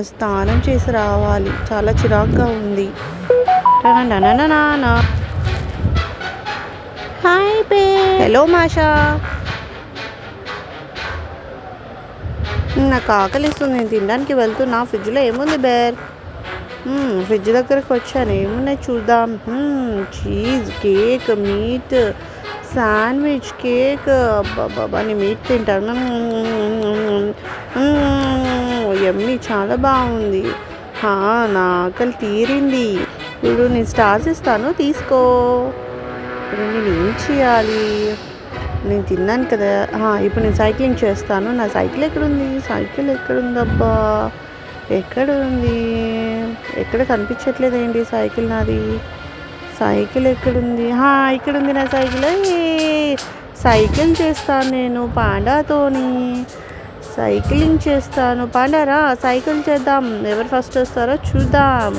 స్నానం చేసి రావాలి. చాలా చిరాకుగా ఉంది. టనననననాన. హాయ్ బే. Hello Masha. నాకు ఆకలిస్తుంది. నేను తినడానికి వెళ్తున్నా. ఫ్రిడ్జ్లో ఏముంది బేర్? ఫ్రిడ్జ్ దగ్గరకు వచ్చాను. ఏమున్నాయి చూద్దాం. Cheese, cake, meat, sandwich, cake. అబ్బాబ్బా నేను మీట్ తింటాను. యమ్మీ, చాలా బాగుంది. నా ఆకలి తీరింది. ఇప్పుడు నేను స్టార్స్ ఇస్తాను, తీసుకో. ఇప్పుడు నేను ఏం చేయాలి? నేను తిన్నాను కదా. ఇప్పుడు నేను సైక్లింగ్ చేస్తాను. నా సైకిల్ ఎక్కడుంది? సైకిల్ ఎక్కడుందబ్బా? ఎక్కడ ఉంది? ఎక్కడ కనిపించట్లేదు ఏంటి సైకిల్ నాది? సైకిల్ ఎక్కడుంది? ఇక్కడ ఉంది నా సైకిల్. సైకిల్ చేస్తాను నేను పాండాతోని. సైక్లింగ్ చేస్తాను. పాండారా, సైకిల్ చేద్దాం. ఎవరు ఫస్ట్ వస్తారో చూద్దాం.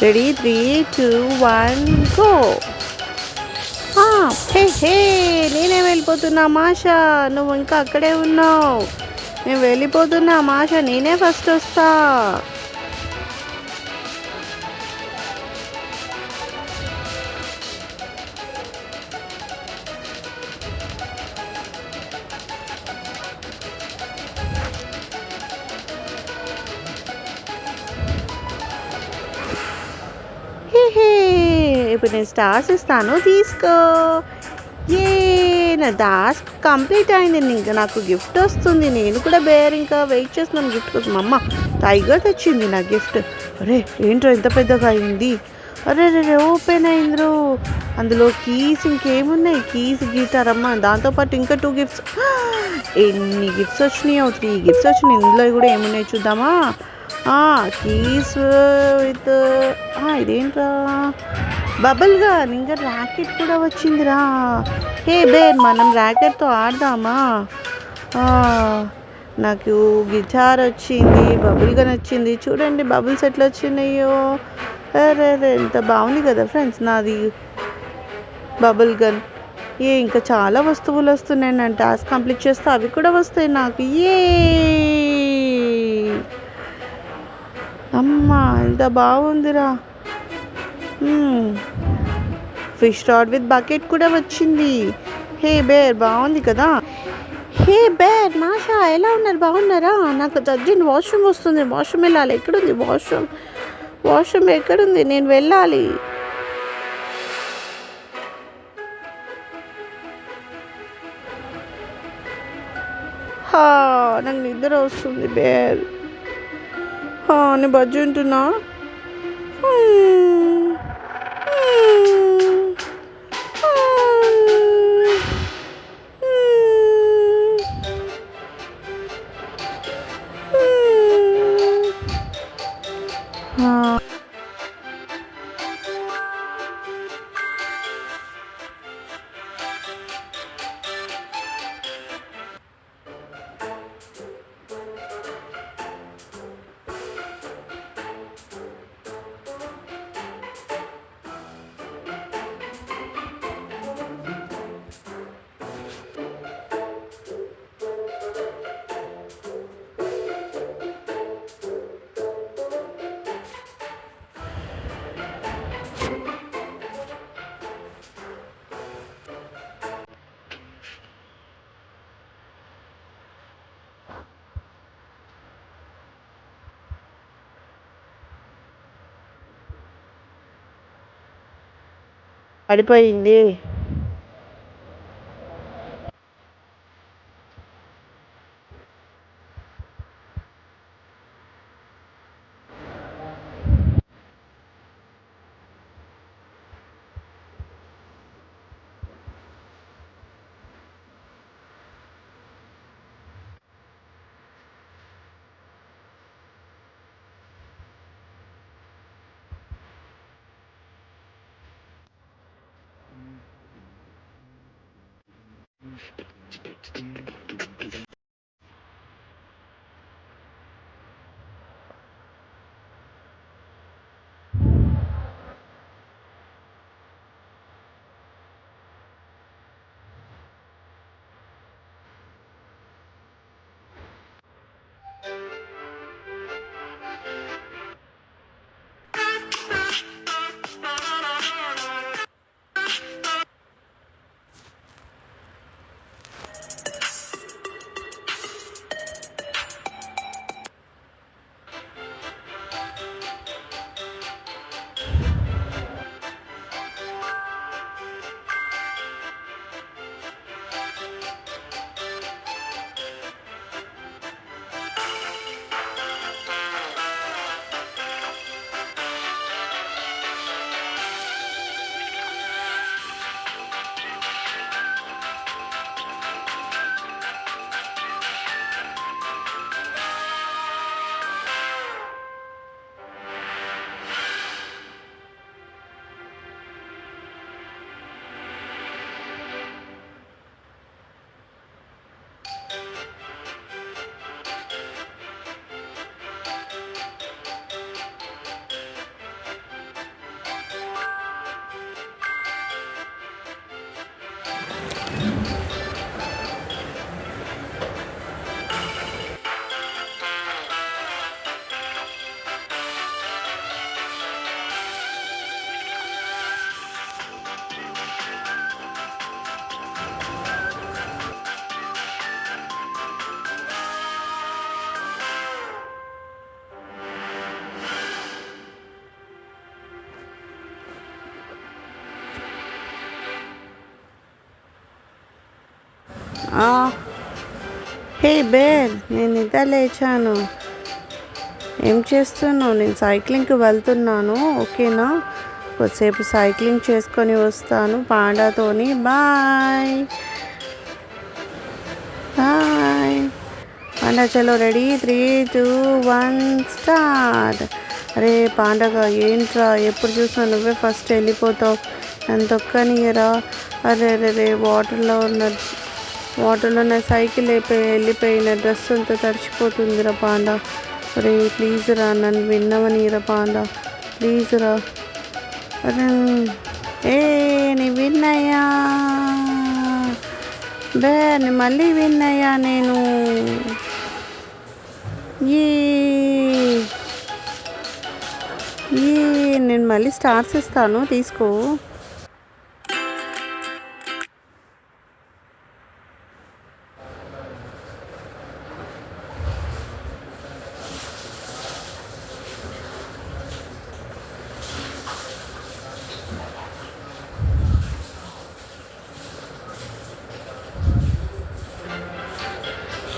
Ready, 3, 2, 1 go. హే నేనే వెళ్ళిపోతున్నా మాషా. నువ్వు ఇంకా అక్కడే ఉన్నావు. నేను వెళ్ళిపోతున్నా మాషా. నేనే ఫస్ట్ వస్తా. ఇప్పుడు నేను స్టార్స్ ఇస్తాను, తీసుకో. నా టాస్క్ కంప్లీట్ అయింది. ఇంకా నాకు గిఫ్ట్ వస్తుంది. నేను కూడా ఇంకా వెయిట్ చేస్తున్నాను గిఫ్ట్ కోసం. అమ్మ, టైగర్ తెచ్చింది నా గిఫ్ట్. అరే ఏంట్రో ఇంత పెద్దగా అయింది. అరే ఓపెన్ అయిందిరో. అందులో కీస్ ఇంకేమున్నాయి? Keys, guitar. అమ్మ, దాంతోపాటు ఇంకా 2 గిఫ్ట్స్. ఎన్ని గిఫ్ట్స్ వచ్చినాయో? 3 గిఫ్ట్స్ వచ్చినాయి. ఇందులో కూడా ఏమున్నాయి చూద్దామా? కీస్ విత్ ఇదేంట్రా? Bubble gun. ఇంకా ర్యాకెట్ కూడా వచ్చిందిరా. బేర్, మనం ర్యాకెట్తో ఆడదామా? నాకు గిటార్ వచ్చింది, బబుల్ గన్ వచ్చింది. చూడండి బబుల్స్ ఎట్లా వచ్చినాయో. అరే ఎంత బాగుంది కదా ఫ్రెండ్స్ నాది బబుల్ గన్. ఇంకా చాలా వస్తువులు వస్తున్నాయి. నేను టాస్క్ కంప్లీట్ చేస్తే అవి కూడా వస్తాయి నాకు. అమ్మా, ఎంత బాగుందిరా. ఫిష్ రాడ్ విత్ బకెట్ కూడా వచ్చింది. బేర్, బాగుంది కదా. బేర్, మాషా, ఎలా ఉన్నారు? బాగున్నారా? నాకు అర్జెంట్ వాష్రూమ్ వస్తుంది. వాష్రూమ్ వెళ్ళాలి. ఎక్కడుంది వాష్రూమ్ ఎక్కడుంది? నేను వెళ్ళాలి. నాకు నిద్ర వస్తుంది బేర్. నేను బజ్జి ఉంటున్నా. పడిపోయింది. హే బేర్, నేను నిద్ర లేచాను. ఏం చేస్తున్నావు? నేను సైక్లింగ్కి వెళ్తున్నాను, ఓకేనా? కొద్దిసేపు సైక్లింగ్ చేసుకొని వస్తాను పాండాతోని. Bye bye. పాండా చలో, రెడీ, 3, 2, 1 స్టార్ట్. అరే పాండగా, ఏంట్రా ఎప్పుడు చూసినా నువ్వే ఫస్ట్ వెళ్ళిపోతావు, నన్ను తొక్కనియరా? అరే అరే రే, వాటర్లో నా సైకిల్ వెళ్ళిపోయిన డ్రెస్ అంతా తడిచిపోతుందిరా పాండా. అరే ప్లీజ్ రా, నన్ను విన్నవనిరా పాండా, ప్లీజ్ రా. అరే ఏ నీ విన్నయ్యా బే, మళ్ళీ విన్నయ్యా నేను. ఏ నేను మళ్ళీ స్టార్స్ ఇస్తాను, తీసుకో.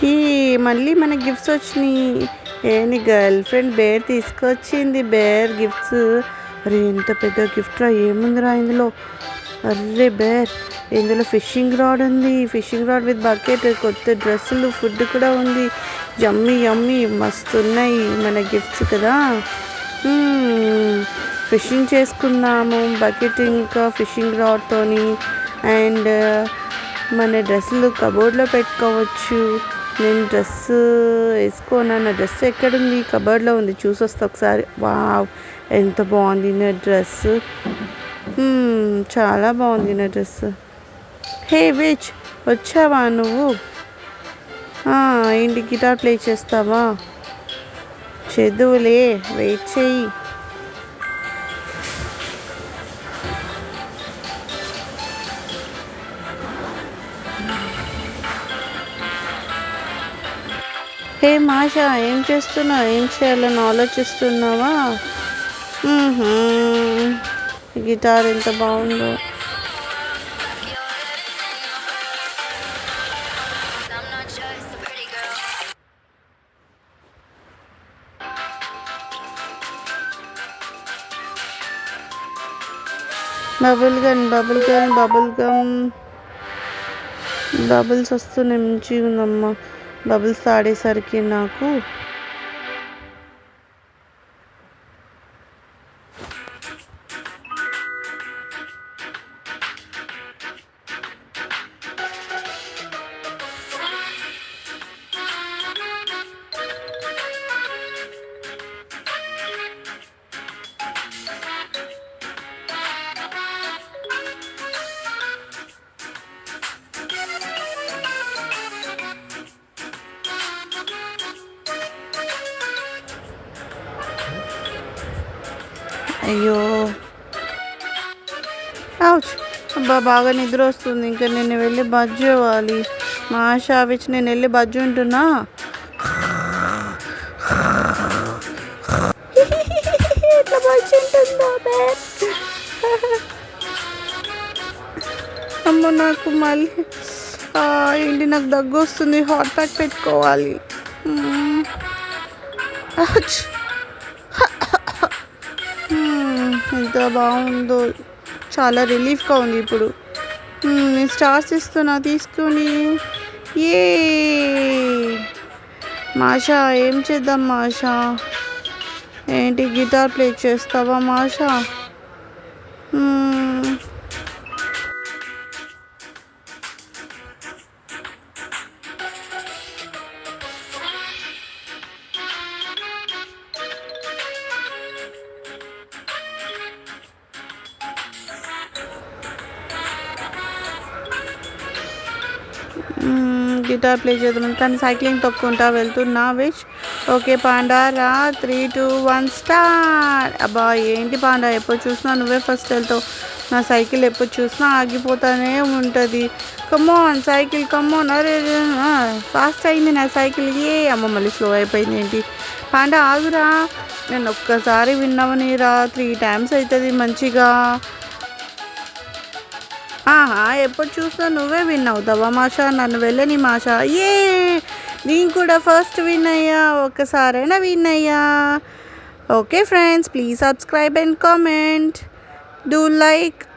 ఈ మళ్ళీ మన గిఫ్ట్స్ వచ్చినాయి. నీ గర్ల్ ఫ్రెండ్ బేర్ తీసుకొచ్చింది బేర్ గిఫ్ట్స్. అరే ఎంత పెద్ద గిఫ్ట్ రా, ఏముందిరా ఇందులో? అర్రే బేర్, ఇందులో ఫిషింగ్ రాడ్ ఉంది, ఫిషింగ్ రాడ్ విత్ బకెట్, కొత్త డ్రెస్సులు, ఫుడ్ కూడా ఉంది. యమ్మీ యమ్మీ, మస్తు ఉన్నాయి మన గిఫ్ట్స్ కదా. ఫిషింగ్ చేసుకుందాము బకెట్ ఇంకా ఫిషింగ్ రాడ్తోని. అండ్ మన డ్రెస్సులు కబోర్డ్లో పెట్టుకోవచ్చు. నేను డ్రెస్ వేసుకోనా? నా డ్రెస్ ఎక్కడుంది? కబోర్డ్లో ఉంది, చూసొస్తా ఒకసారి. వావ్, ఎంత బాగుంది నా డ్రెస్. చాలా బాగుంది నా డ్రెస్. హే విచ్, వచ్చావా నువ్వు? ఏంటి గిటార్ ప్లే చేస్తావా? చదువులే, వెయిట్ చెయ్యి. హే మాషా, ఏం చేస్తున్నావు? ఏం చేయాలని ఆలోచిస్తున్నావా? గిటార్ ఎంత బాగుందో. Bubble gun, bubble gun, bubble gum. Bubbles వస్తున్నాయి, మంచిగా ఉందమ్మా. బబుల్స్ ఆడేసరికి నాకు అయ్యో అవుచ్. అబ్బా బాగా నిద్ర వస్తుంది, ఇంకా నేను వెళ్ళి బజ్జు ఇవ్వాలి. మా ఆశ విచ్చి నేను వెళ్ళి బజ్జు ఉంటున్నా. ఎట్లా బజ్జు ఉంటుందో అమ్మ, నాకు మళ్ళీ ఏంటి, నాకు దగ్గు వస్తుంది, హాట్ ప్యాక్ పెట్టుకోవాలి. ఎంత బాగుందో, చాలా రిలీఫ్గా ఉంది ఇప్పుడు. నేను స్టార్స్ ఇస్తున్నా, తీసుకుని. ఏ మాషా, ఏం చేద్దాం మాషా? ఏంటి గిటార్ ప్లే చేస్తావా మాషా? గిటార్ ప్లే చేద్దాం, కానీ సైక్లింగ్ తొక్కుంటా వెళ్తున్నా. విచ్ ఓకే పాండా, రా, 3, 2, 1 స్టార్ట్. అబ్బా ఏంటి పాండా, ఎప్పుడు చూసినా నువ్వే ఫస్ట్ వెళ్తావు. నా సైకిల్ ఎప్పుడు చూసినా ఆగిపోతానే ఉంటుంది. కమ్మోన్ సైకిల్, కమ్మోన్. అరే ఫాస్ట్ అయింది నా సైకిల్. అమ్మ మళ్ళీ స్లో అయిపోయింది ఏంటి? పాండా ఆగురా, నేను ఒక్కసారి విన్నావని రా, 3 times అవుతుంది మంచిగా. ఎప్పుడు చూసినా నువ్వే విన్ అవుతావా మాషా? నన్ను వెళ్ళని మాషా. నేను కూడా ఫస్ట్ విన్ అయ్యా, ఒక్కసారైనా విన్ అయ్యా. Okay friends, please subscribe and comment. Do like